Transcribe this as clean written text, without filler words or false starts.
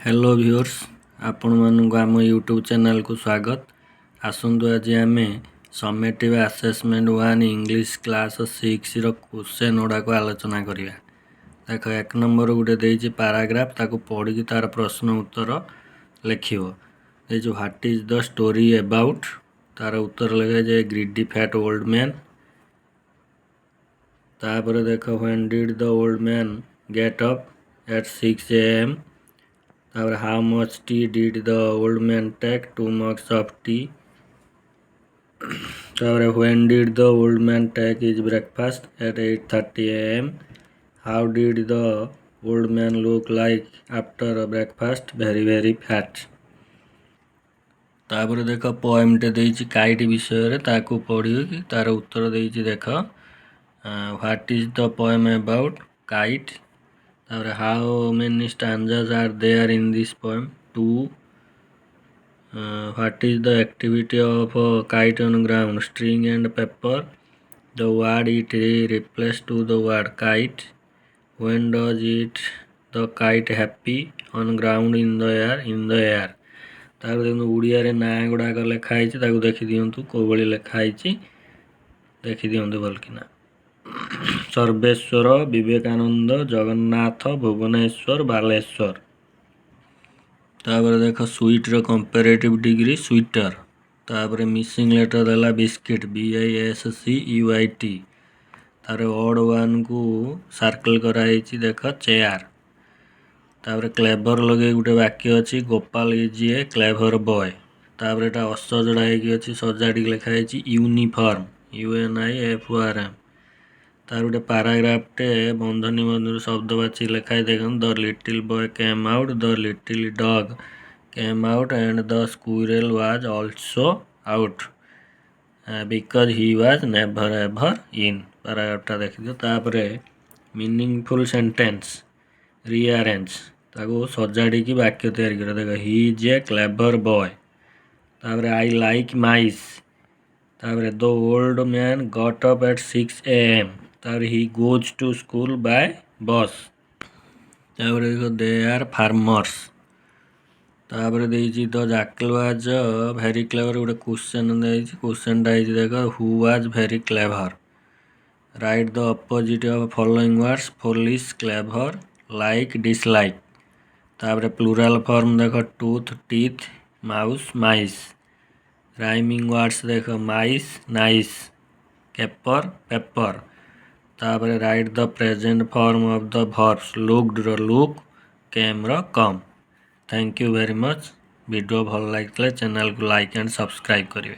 Hello viewers आपण मानक आम यूट्यूब चैनल को स्वागत। आसतु आज आम summative assessment 1 English class 6 question गुड़ा को आलोचना करिया। देख एक नंबर गोटे देइछि पैराग्राफ ताको पढ़ी की तार प्रश्न उत्तर लिखियो। ए जो what is the story about तार उत्तर लिखे जे ग्रीडी फैट ओल्ड मैन। तापर देख when did the old man get up at 6 am। तापर how much tea did the old man take 2 mugs of tea। तापर when did the old man take his breakfast at 8:30 am। How did the old man look like after breakfast very very fat. तापर देख poem टे देइछि kite विषय रे ताकू पढ़ियो कि तार उत्तर देइछि। देख what is the poem about kite. How many stanzas are there in this poem? 2. What is the activity of a kite on ground? String and paper. The word it replaced to the word kite. When does it the kite happy? On ground, in the air, in the air। ताको देखो उड़िया रे ना गुड़ाक लिखाई ताको देखी दियंतु को भली लिखाई देखी दियंतु भलकिना। सर्वेश्वर, विवेकानंद, जगन्नाथ, भुवनेश्वर, बालेश्वर। तापर देख स्वीट रो कंपैरेटिव डिग्री स्वीटर। तापर मिसिंग लेटर देला बिस्किट BISCUIT। तापर ऑड वन को सर्कल कराई देख चेयर। तापर क्लेवर लगे गुटे वाक्य अछि Gopal is a clever boy. तापर एटा असजड़ा अछि सजाड़ी लिखाई यूनिफॉर्म UNIFORM। तार गोटे पैराग्राफ टे बंधनी बंधु शब्द बाची लिखाई देखन the little boy came out, the little dog came out and the squirrel was also out because he was never ever in. Paragraph टा देखि दियो। तापरे मीनिंगफुल सेंटेंस रीअरेंज ताको सजाड़ी की वाक्य तैयारी कर। देखो he is a clever boy. तापरे आई लाइक माइस। तापरे the old man got up at 6 am। तापर he goes to school by bus. तापर देखो दे आर फार्मर्स। तापर देइछि the jackal was very clever गोटे क्वेश्चन देइछि। क्वेश्चन टा इज देखो who was very clever. Write the opposite of following words foolish, clever, like, dislike. तापर plural form देखो टूथ, टीथ, माउस, माइस। राइमिंग वर्ड्स देखो mice, nice, caper, paper. तापर write the present form of the verbs looked रो look, came रो come. Thank you very much. Video भल लागिले channel को like and subscribe करिवे।